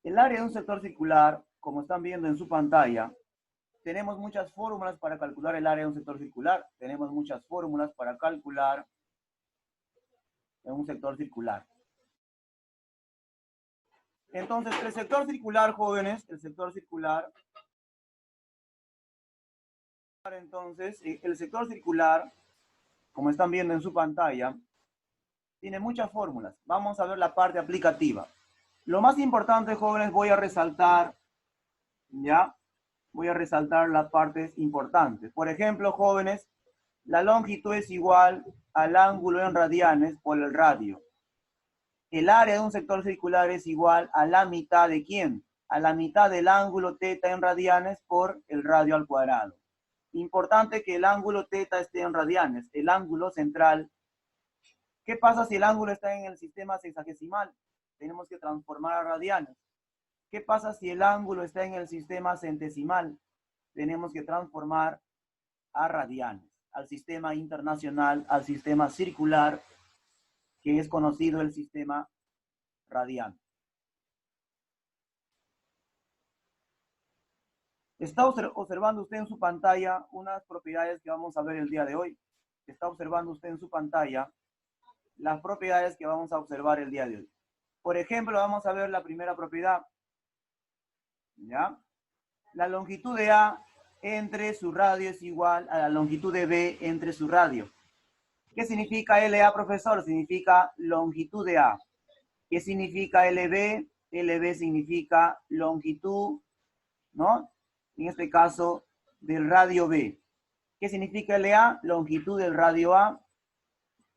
El área de un sector circular, como están viendo en su pantalla, tenemos muchas fórmulas para calcular el área de un sector circular. Tenemos muchas fórmulas para calcular en un sector circular. Entonces, el sector circular, jóvenes, el sector circular, como están viendo en su pantalla, tiene muchas fórmulas. Vamos a ver la parte aplicativa. Lo más importante, jóvenes, voy a resaltar, ¿ya? Voy a resaltar las partes importantes. Por ejemplo, jóvenes, la longitud es igual al ángulo en radianes por el radio. El área de un sector circular es igual a la mitad de ¿quién? A la mitad del ángulo teta en radianes por el radio al cuadrado. Importante que el ángulo teta esté en radianes, el ángulo central. ¿Qué pasa si el ángulo está en el sistema sexagesimal? Tenemos que transformar a radianes. ¿Qué pasa si el ángulo está en el sistema centesimal? Tenemos que transformar a radianes, al sistema internacional, al sistema circular, que es conocido el sistema radial. Está observando usted en su pantalla unas propiedades que vamos a ver el día de hoy. Está observando usted en su pantalla las propiedades que vamos a observar el día de hoy. Por ejemplo, vamos a ver la primera propiedad. ¿Ya? La longitud de A entre su radio es igual a la longitud de B entre su radio. ¿Qué significa LA, profesor? Significa longitud de A. ¿Qué significa LB? LB significa longitud, ¿no? En este caso, del radio B. ¿Qué significa LA? Longitud del radio A.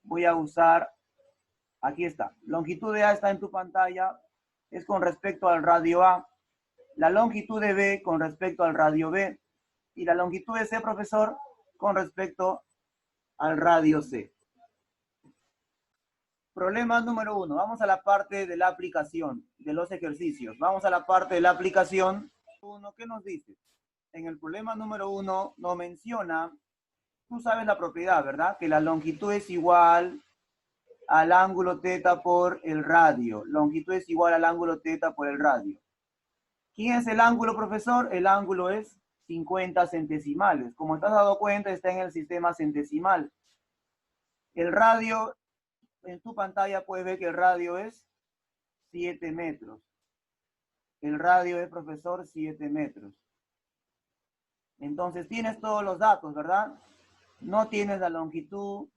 Voy a usar, aquí está. Longitud de A está en tu pantalla, es con respecto al radio A. La longitud de B con respecto al radio B. Y la longitud de C, profesor, con respecto al radio C. Problema número 1. Vamos a la parte de la aplicación de los ejercicios. Vamos a la parte de la aplicación. ¿Qué nos dice? En el problema número 1 nos menciona, tú sabes la propiedad, ¿verdad? Que la longitud es igual al ángulo teta por el radio. Longitud es igual al ángulo teta por el radio. ¿Quién es el ángulo, profesor? El ángulo es 50 centesimales. Como te has dado cuenta, está en el sistema centesimal. El radio, en tu pantalla puedes ver que el radio es 7 metros. El radio es, profesor, 7 metros. Entonces tienes todos los datos, ¿verdad? No tienes la longitud,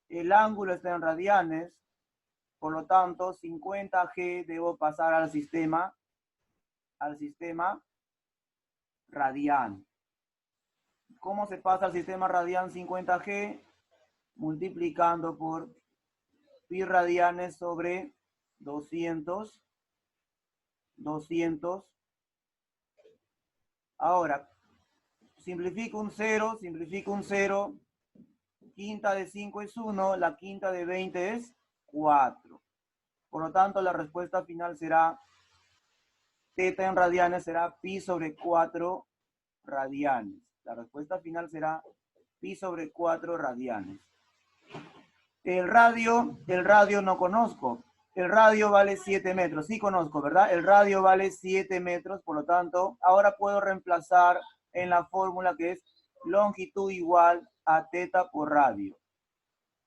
el ángulo está en radianes, por lo tanto 50G debo pasar al sistema radian. ¿Cómo se pasa al sistema radian 50G? Multiplicando por pi radianes sobre 200. Ahora, simplifico un 0, quinta de 5 es 1, la quinta de 20 es 4. Por lo tanto, la respuesta final será, teta en radianes será pi sobre 4 radianes. La respuesta final será pi sobre 4 radianes. El radio no conozco. El radio vale 7 metros. Sí conozco, ¿verdad? El radio vale 7 metros. Por lo tanto, ahora puedo reemplazar en la fórmula que es longitud igual a teta por radio.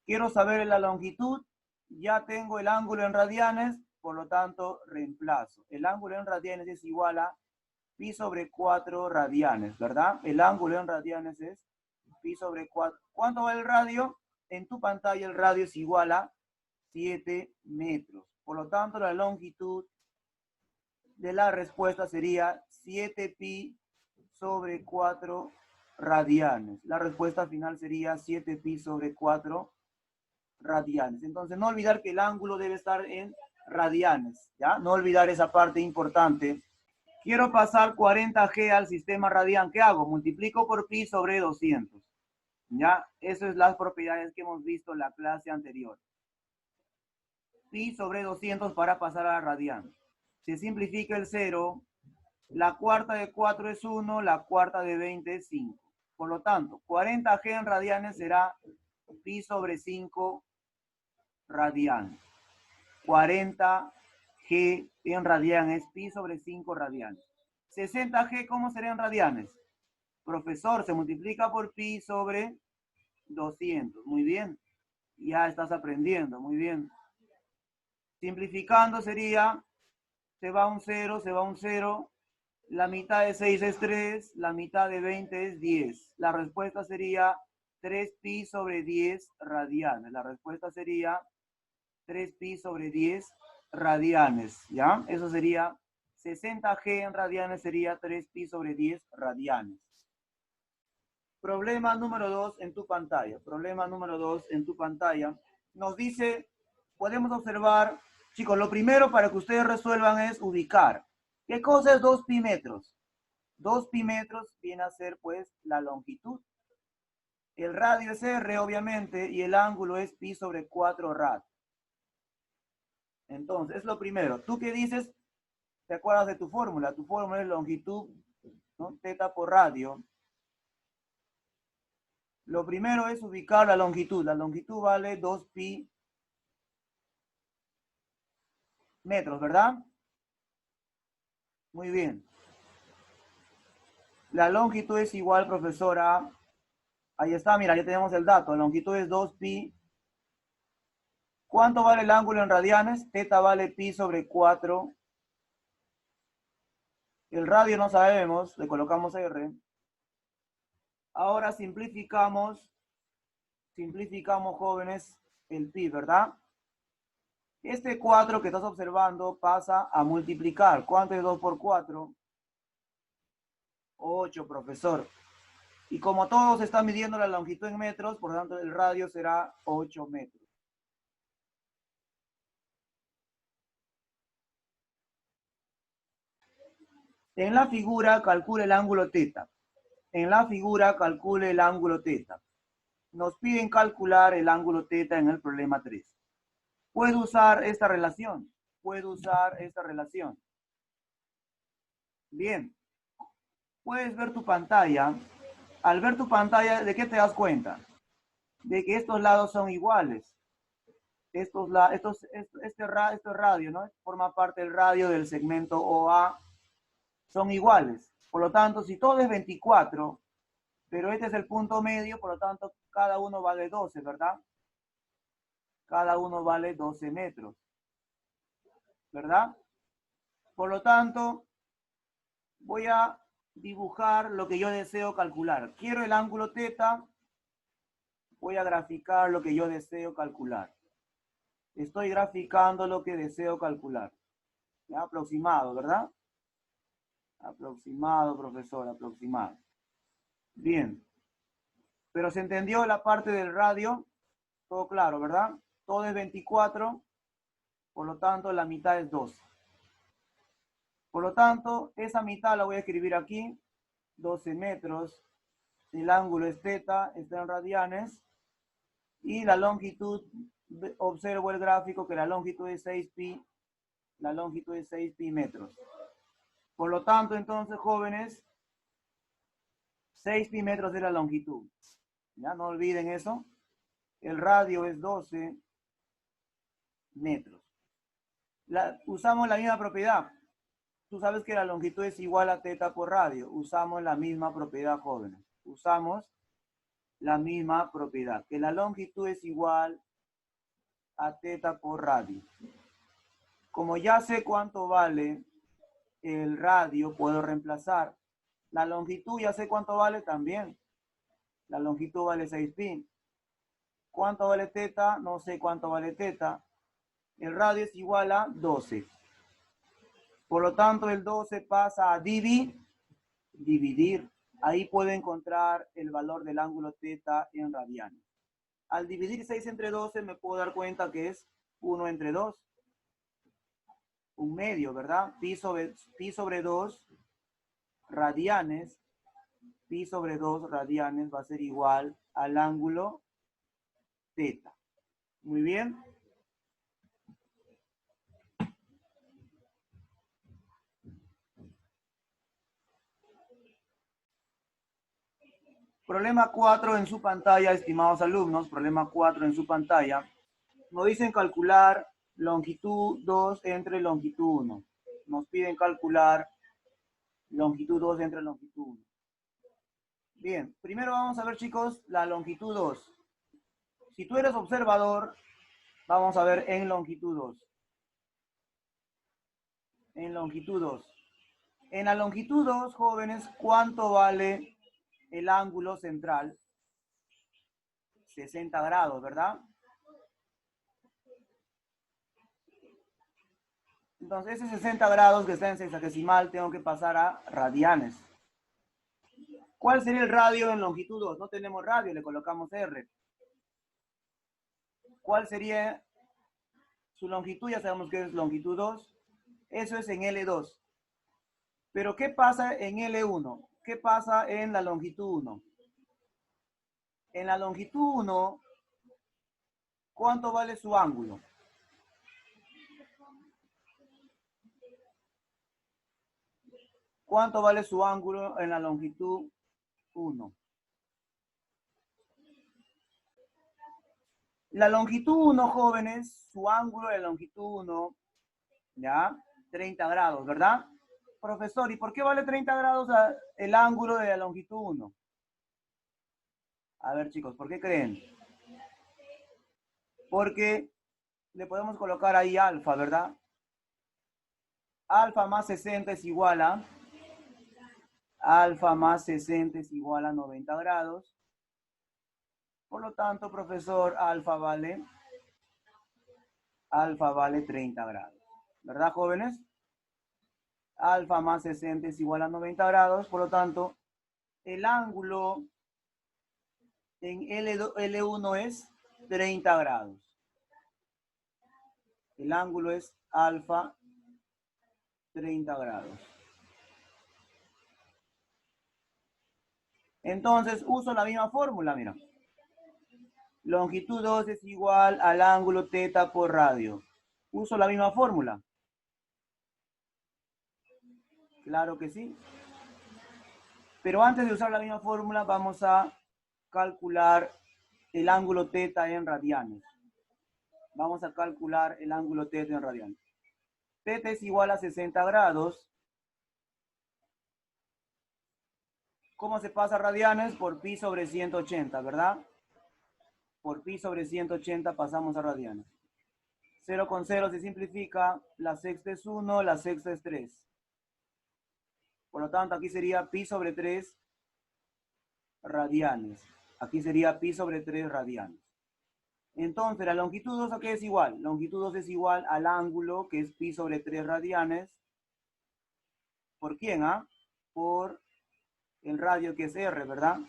Quiero saber la longitud. Ya tengo el ángulo en radianes. Por lo tanto, reemplazo. El ángulo en radianes es igual a pi sobre 4 radianes, ¿verdad? El ángulo en radianes es pi sobre 4. ¿Cuánto va el radio? En tu pantalla el radio es igual a 7 metros. Por lo tanto, la longitud de la respuesta sería 7 pi sobre 4 radianes. La respuesta final sería 7 pi sobre 4 radianes. Entonces, no olvidar que el ángulo debe estar en radianes, ¿ya? No olvidar esa parte importante. Quiero pasar 40G al sistema radian. ¿Qué hago? Multiplico por pi sobre 200. ¿Ya? Esas son las propiedades que hemos visto en la clase anterior. Pi sobre 200 para pasar a la radian. Se simplifica el 0. La cuarta de 4 es 1. La cuarta de 20 es 5. Por lo tanto, 40G en radianes será pi sobre 5 radian. 40 G en radianes, pi sobre 5 radianes. 60G, ¿cómo será en radianes? Profesor, se multiplica por pi sobre 200. Muy bien. Ya estás aprendiendo, muy bien. Simplificando sería, se va un 0, se va un 0. La mitad de 6 es 3, la mitad de 20 es 10. La respuesta sería 3pi sobre 10 radianes. La respuesta sería 3pi sobre 10 radianes, ¿ya? Eso sería 60G en radianes, sería 3pi sobre 10 radianes. Problema número 2 en tu pantalla. Problema número 2 en tu pantalla. Nos dice, podemos observar, chicos, lo primero para que ustedes resuelvan es ubicar. ¿Qué cosa es 2pi metros? 2pi metros viene a ser, pues, la longitud. El radio es r, obviamente, y el ángulo es pi sobre 4 rad. Entonces, es lo primero. ¿Tú qué dices? ¿Te acuerdas de tu fórmula? Tu fórmula es longitud, ¿no? Teta por radio. Lo primero es ubicar la longitud. La longitud vale 2pi metros, ¿verdad? Muy bien. La longitud es igual, profesora. Ahí está, mira, ya tenemos el dato. La longitud es 2pi. ¿Cuánto vale el ángulo en radianes? Teta vale pi sobre 4. El radio no sabemos, le colocamos R. Ahora simplificamos, jóvenes, el pi, ¿verdad? Este 4 que estás observando pasa a multiplicar. ¿Cuánto es 2 por 4? 8, profesor. Y como todos están midiendo la longitud en metros, por lo tanto el radio será 8 metros. En la figura calcule el ángulo teta. En la figura calcule el ángulo teta. Nos piden calcular el ángulo teta en el problema 3. ¿Puedo usar esta relación? ¿Puedo usar esta relación? Bien. Puedes ver tu pantalla. Al ver tu pantalla, ¿de qué te das cuenta? De que estos lados son iguales. Este radio, ¿no? Forma parte del radio del segmento OA. Son iguales. Por lo tanto, si todo es 24, pero este es el punto medio, por lo tanto, cada uno vale 12, ¿verdad? Cada uno vale 12 metros, ¿verdad? Por lo tanto, voy a dibujar lo que yo deseo calcular. Quiero el ángulo teta, voy a graficar lo que yo deseo calcular. Estoy graficando lo que deseo calcular. ¿Ya? Aproximado, ¿verdad? Aproximado, profesor, aproximado. Bien. Pero se entendió la parte del radio. Todo claro, ¿verdad? Todo es 24. Por lo tanto, la mitad es 12. Por lo tanto, esa mitad la voy a escribir aquí. 12 metros. El ángulo es teta, está en radianes. Y la longitud, observo el gráfico que la longitud es 6pi. La longitud es 6pi metros. Por lo tanto, entonces, jóvenes, 6pi metros es la longitud. Ya no olviden eso. El radio es 12 metros. Usamos la misma propiedad. Tú sabes que la longitud es igual a teta por radio. Usamos la misma propiedad, jóvenes. Usamos la misma propiedad. Que la longitud es igual a teta por radio. Como ya sé cuánto vale el radio, puedo reemplazar. La longitud ya sé cuánto vale también. La longitud vale 6pi. ¿Cuánto vale teta? No sé cuánto vale teta. El radio es igual a 12. Por lo tanto, el 12 pasa a dividir. Ahí puedo encontrar el valor del ángulo teta en radianes. Al dividir 6 entre 12 me puedo dar cuenta que es 1 entre 2. Un medio, ¿verdad? Pi sobre 2 radianes. Pi sobre 2 radianes va a ser igual al ángulo teta. Muy bien. Problema 4 en su pantalla, estimados alumnos. Problema 4 en su pantalla. Nos dicen calcular longitud 2 entre longitud 1. Nos piden calcular longitud 2 entre longitud 1. Bien, primero vamos a ver, chicos, la longitud 2. Si tú eres observador, vamos a ver en longitud 2. En longitud 2. En la longitud 2, jóvenes, ¿cuánto vale el ángulo central? 60 grados, ¿verdad? Entonces, ese 60 grados que está en sexagesimal tengo que pasar a radianes. ¿Cuál sería el radio en longitud 2? No tenemos radio, le colocamos R. ¿Cuál sería su longitud? Ya sabemos que es longitud 2. Eso es en L2. Pero ¿qué pasa en L1? ¿Qué pasa en la longitud 1? En la longitud 1, ¿cuánto vale su ángulo? ¿Cuánto vale su ángulo en la longitud 1? La longitud 1, jóvenes, su ángulo de longitud 1, ¿ya? 30 grados, ¿verdad? Profesor, ¿y por qué vale 30 grados el ángulo de la longitud 1? A ver, chicos, ¿por qué creen? Porque le podemos colocar ahí alfa, ¿verdad? Alfa más 60 es igual a... Alfa más 60 es igual a 90 grados. Por lo tanto, profesor, alfa vale 30 grados. ¿Verdad, jóvenes? Alfa más 60 es igual a 90 grados. Por lo tanto, el ángulo en L1 es 30 grados. El ángulo es alfa 30 grados. Entonces, uso la misma fórmula, mira. Longitud 2 es igual al ángulo teta por radio. ¿Uso la misma fórmula? Claro que sí. Pero antes de usar la misma fórmula, vamos a calcular el ángulo teta en radianes. Vamos a calcular el ángulo teta en radianes. Teta es igual a 60 grados. ¿Cómo se pasa a radianes? Por pi sobre 180, ¿verdad? Por pi sobre 180 pasamos a radianes. 0 con 0 se simplifica, la sexta es 1, la sexta es 3. Por lo tanto, aquí sería pi sobre 3 radianes. Aquí sería pi sobre 3 radianes. Entonces, la longitud 2 ¿a qué es igual? Longitud 2 es igual al ángulo, que es pi sobre 3 radianes. ¿Por quién? Por el radio, que es R, ¿verdad?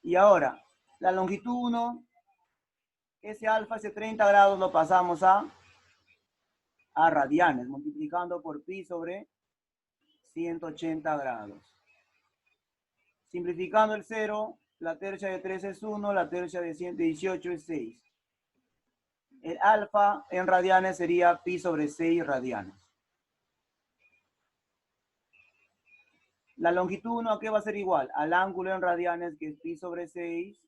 Y ahora, la longitud 1, ese alfa, ese 30 grados, lo pasamos a radianes, multiplicando por pi sobre 180 grados. Simplificando el 0, la tercia de 3 es 1, la tercia de 118 es 6. El alfa en radianes sería pi sobre 6 radianes. La longitud 1 ¿a qué va a ser igual? Al ángulo en radianes, que es pi sobre 6,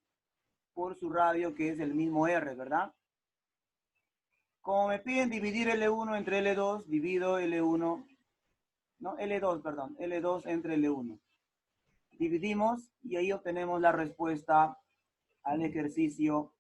por su radio, que es el mismo R, ¿verdad? Como me piden dividir L1 entre L2, divido L1, no, L2, perdón, L2 entre L1. Dividimos y ahí obtenemos la respuesta al ejercicio